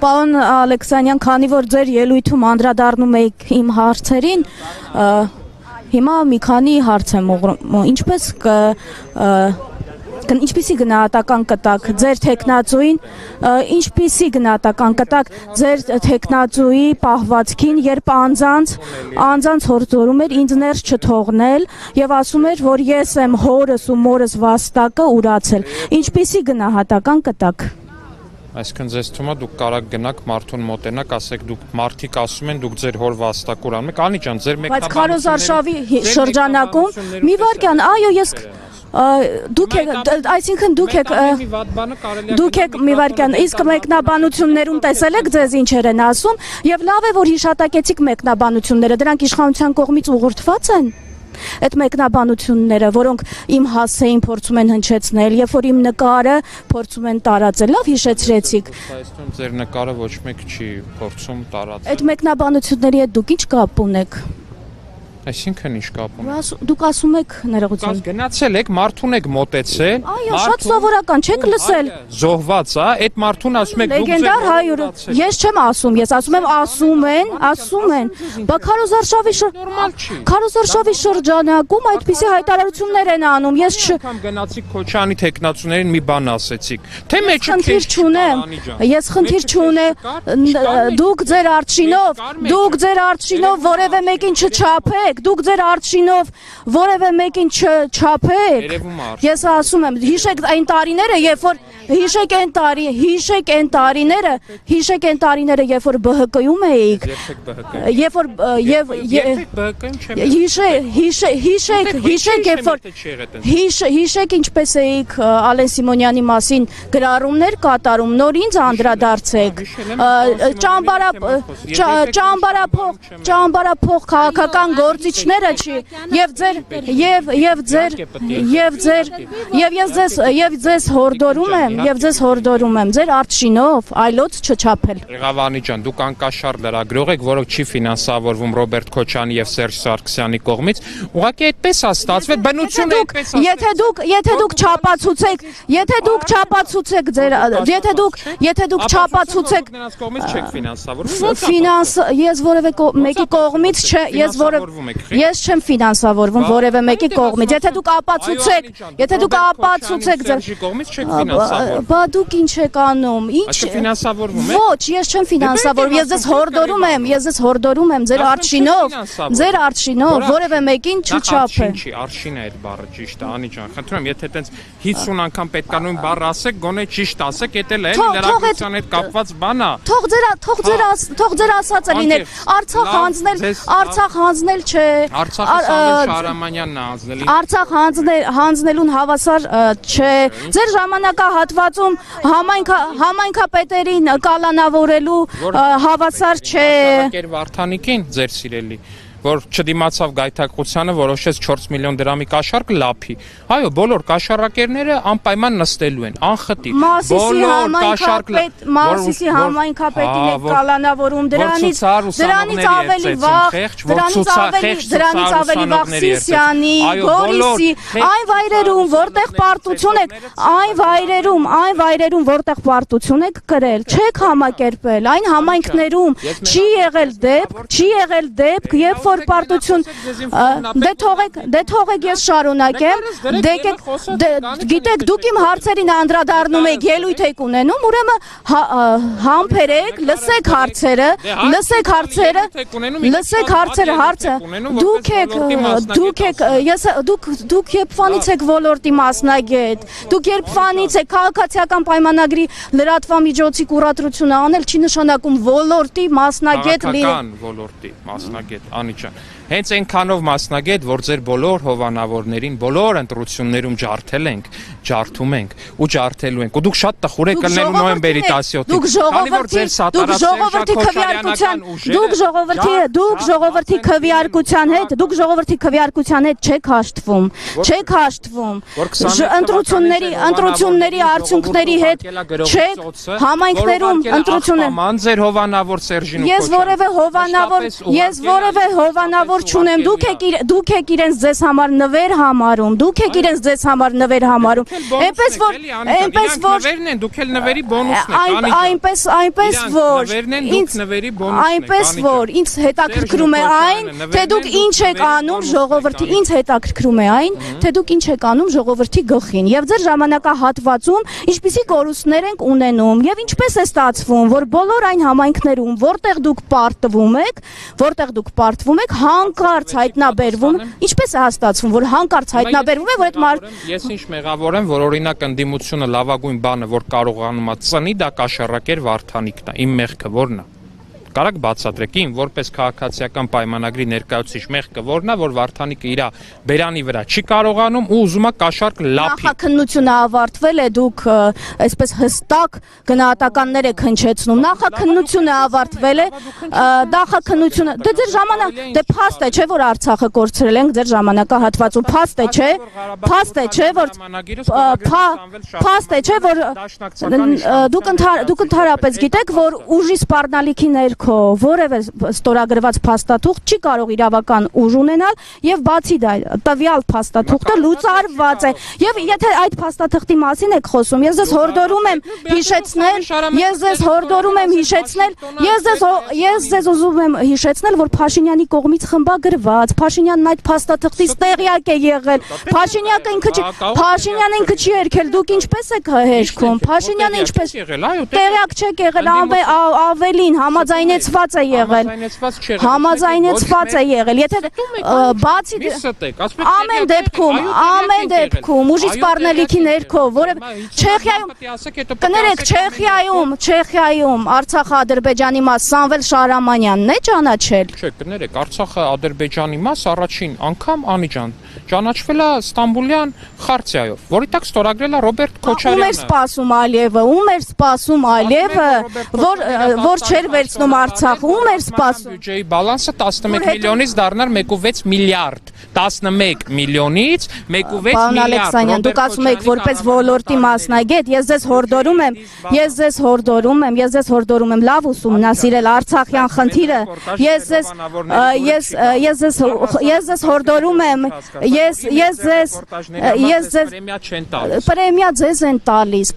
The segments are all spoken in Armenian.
Պարոն Ալեքսանյան, քանի որ ձեր ելույթում անդրադառնում եք իմ հարցերին, հիմա մի քանի հարց եմ ուղղում, ինչպիսի գնահատական կտակ ձեր թեկնածուին, ինչպիսի գնահատական կտակ ձեր թեկնածուի պահվածքին, երբ անձանց հորդորում էր ինձ ներս չթողնել եւ ասում էր, որ ես եմ հորս ու մորս վաստակը ուրացել, ինչպիսի գնահատական կտակ։ Այսինքն ձեզ թվում է դուք կարող գնաք մարդուն մոտենաք, ասեք դուք մարդիկ ասում են դուք ձեր հոր վաստակ ուրանում եք, Անի ջան, ձեր Բայց Քարոզարշավի շրջանակում մի վարքյան, այո, ես դուք եք մի վարքյան, իսկ մեկնաբանություններում տեսել եք ձեզ ինչեր են ասում եւ լավ է որ հիշատակեցիք մեկնաբանությունները, դրանք իշխանության կողմից ուղղորդված են։ Այդ մեկնաբանությունները, որոնք իմ հասցեին փորձում են հնչեցնել, երբ որ իմ նկարը փորձում են տարածել, լավ հիշեցրեցիք։ Այսինքն ձեր նկարը ոչ մեկ չի փորձում տարածել։ Այդ մեկնաբանությունների հետ դուք ինչ կապ ունեք։ Այսինքն ինչ կապ ունի։ Դուք ասում եք ներողություն։ Գնացել եք, մարդուն եք մոտեցել։ Այո, շատ սովորական, չեք լսել։ Զոհված է, այդ մարդուն ասում եք դուք լեգենդար հայուր։ Ես չեմ ասում, ես ասում եմ ասում են։ Բա Քարոզարշավի շրջանակում այդպիսի հայտարարություններ են անում։ Ես գնացիք Քոչարյանի թեկնածուներին մի բան ասեցիք։ Թե մեջը խնդիր չունեմ։ Ես խնդիր չունեմ։ Դուք ձեր արշինով որևէ մեկին չչափեք։ Դուք ձեր արշինով որևէ մեկին չչափեք։ Ես ասում եմ, հիշեք այն տարիները, երբ որ հիշեք այն տարիները, երբ որ ԲՀԿ-ում էիք։ Երբ որ հիշեք ինչպես էիք Ալեն Սիմոնյանի մասին գրառումներ կատարում, նոր ինձ անդրադարձեք։ Ճամբարափող քաղաքական գործիչները չի եւ ձեզ հորդորում եմ ձեր արշինով այլոց չչափել։ Ղավանի ջան, դուք անկաշառ լրագրող եք, որը չի ֆինանսավորվում Ռոբերտ Քոչարյանի եւ Սերժ Սարգսյանի կողմից։ Ուղղակի այդպես է ստացվել, բնությունը այդպես է։ Եթե դուք չափացուցեք նրանց կողմից չեք ֆինանսավորվում։ Ես որևէ մեկի կողմից ես չեմ ֆինանսավորվում որևէ մեկի կողմից։ Եթե դուք ապացուցեք Սերժի կողմից չեք ֆինանսավորվում։ Բա դուք ինչ եք անում։ Ինչ ֆինանսավորվում եք։ Ոչ, ես չեմ ֆինանսավորվում։ Ես ձեզ հորդորում եմ ձեր արշինով որևէ մեկին չչափել։ Արշին է այդ բառը ճիշտ է, Անի ջան, խնդրում եմ, եթե այտենց 50 անգամ պետք է նույն բառը ասեք, գոնե ճիշտ ասեք, դա էլ է լրագրության հետ կապված բան է։ Թող ձեր ասածը լիներ։ Արցախ հանձնել չէ։ Շահրամանյանն է հանձնել։ Արցախ հանձնելուն հավասար չէ։ Ձեր ժամանակահատվածում համայնքապետերին կալանավորելու հավասար չէ։ Վարդանիկին ձեր սիրելի, որ չդիմացավ գայթակղությանը, որոշեց 4 միլիոն դրամի կաշառք լափի։ Այո, բոլոր կաշառակերները անպայման նստելու են, անխտիր։ Մասիսի համայնքապետին եք կալանավորում, դրանից ավելի վաղ Սիսյանի, Գորիսի, այն վայրերում, որտեղ պարտություն եք կրել, չեք համակերպել, այն համայնքներում չի եղել դեպք, երբ որ պարտություն, դե թողեք ես շարունակեմ, գիտեք դուք իմ հարցերին անդրադառնում եք, ելույթ եք ունենում, ուրեմն համբերեք, լսեք հարցերը, դուք երբվանից եք ոլորտի մասնագետ, դուք երբվանից եք քաղաքացիական պայմանագրի լրատվամիջոցի կուրատրությունը անել չի նշանակում ոլորտի մասնագետ լինել։ Ոլորտի մասնագետ, Անի ջան, հենց այնքանով մասնագետ, որ ձեր բոլոր հովանավորներին, բոլոր ընտրություններում ջարդում ենք ու ջարդելու ենք։ Ու դուք շատ տխուր եք կլնելու նոյեմբերի 17-ին։ Քանի որ ձեր դուք ժողովրդի քվեարկության հետ չեք հաշտվում։ Ընտրությունների արդյունքների հետ չեք համայնքներում ընտրություններ։ Ձեր հովանավոր Սերժին ու Քոչարյանին։ Ես որևէ հովանավոր չունեմ, դուք եք իրենց ձեզ համար նվեր համարում, դուք էլ նվերի բոնուսն եք, այնպես որ ինձ հետաքրքրում է այն, թե դուք ինչ եք անում ժողովրդի, ինձ հետաքրքրում է այն, թե դուք ինչ եք անում ժողովրդի գլխին եւ ձեր ժամանակահատվածում ինչպիսի կորուստներ ենք ունենում եւ ինչպես է ստացվում, որ բոլոր այն համայնքներում, որտեղ դուք պարտվում եք, հանկարծ հայտնաբերվում, ինչպես է հաստատվում, որ հանկարծ հայտնաբերվում է, որ այդ մարդ Ես ինչ մեղավոր եմ, որ օրինակ ընդդիմությունը լավագույն բանը, որ կարողանում է ծնի, դա կաշառակեր Վարդանիկն է, իմ մեղքը որն է։ Կարակ բացատրեք իմ որպես քաղաքացիական պայմանագրի ներկայացուցիչ մեղքը որն է, որ Վարդանիկը իր բերանի վրա չի կարողանում ու ուզում է կաշառք լափի։ Նախաքննությունը ավարտվել է, դուք այսպես հստակ գնահատականներ եք հնչեցնում։ Նախաքննությունը ավարտվել է, նախաքննությունը դե ձեր ժամանակ դե փաստ է, չէ՞ որ Արցախը կորցրել ենք ձեր ժամանակահատվածում, փաստ է, չէ՞, որ դուք ընդհանրապես գիտեք, որ ուժի սպառնալիքի ներքո որևէ ստորագրված փաստաթուղթ չի կարող իրավական ուժ ունենալ եւ բացի դա տվյալ փաստաթուղթը լուծարված է եւ եթե այդ փաստաթղթի մասին եք խոսում ես ձեզ հորդորում եմ հիշեցնել որ Փաշինյանի կողմից խմբագրված Փաշինյանն այդ փաստաթղթից տեղյակ է եղել Փաշինյանը ինքը չի երգել դուք ինչպես եք հերքում Փաշինյանը ինչպես տեղյակ չեք եղել ավելին համաձայնեցված է եղել եթե բացի ամեն դեպքում ուժի սպառնալիքի ներքո որևէ Չեխիայում Արցախը Ադրբեջանի մաս Սամվել Շահրամանյանն է ճանաչել Չէ կներեք Արցախը Ադրբեջանի մաս առաջին անգամ Անիջան ճանաչվել է Ստամբուլյան խարտիայով, որի տակ ստորագրել է Ռոբերտ Քոչարյանը։ Ում էր սպասում Ալիևը, որ չէր վերցնում Արցախը, ում էր սպասում։ Բյուջեի բալանսը 11 միլիոնից դառնար 1.6 միլիարդ։ 11 միլիոնից 1.6 միլիարդ։ Պարոն Ալեքսանյան, դուք ասում եք որպես ոլորտի մասնագետ, ես ձեզ հորդորում եմ լավ ուսումնասիրել Արցախյան խնդիրը։ Ես ձեզ հորդորում եմ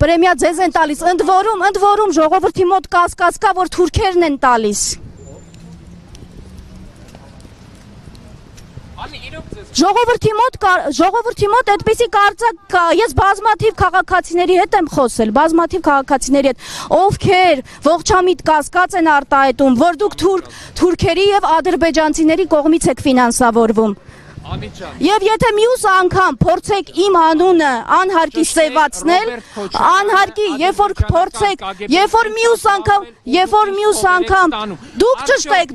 պրեմիա ձեզ են տալիս ընդ որում ժողովրդի մոտ կասկած կա որ թուրքերն են տալիս Ժողովրդի մոտ այդպիսի կարծիք կա ես բազմաթիվ քաղաքացիների հետ եմ խոսել ովքեր ողջամիտ կասկած են արտահայտում որ դուք թուրքերի եւ ադրբեջանցիների կողմից եք ֆինանսավորվում Եվ եթե մյուս անգամ փորձեք իմ անունը անհարկի սևացնել, երբ որ մյուս անգամ դուք ճշտեք,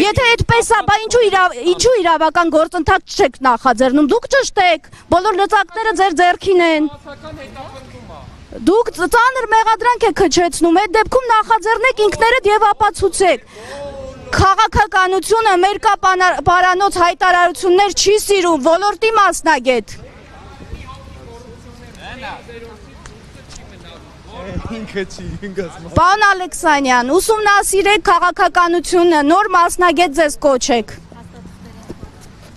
եթե այդպես է, բա ինչու իրավական գործընթաց չեք նախաձեռնում, դուք ճշտեք, բոլոր լծակները ձեր ձեռքին են։ Դուք ծանր մեղադրանք եք հնչեցնում, այդ դեպքում նախաձեռնեք ինքներդ եւ ապացուցեք։ Քաղաքականությունը մերկապարանոց հայտարարություններ չի սիրում, ոլորտի մասնագետ։ Պարոն Ալեքսանյան, ուսումնասիրեք քաղաքականությունը, նոր մասնագետ ձեզ կոչեք։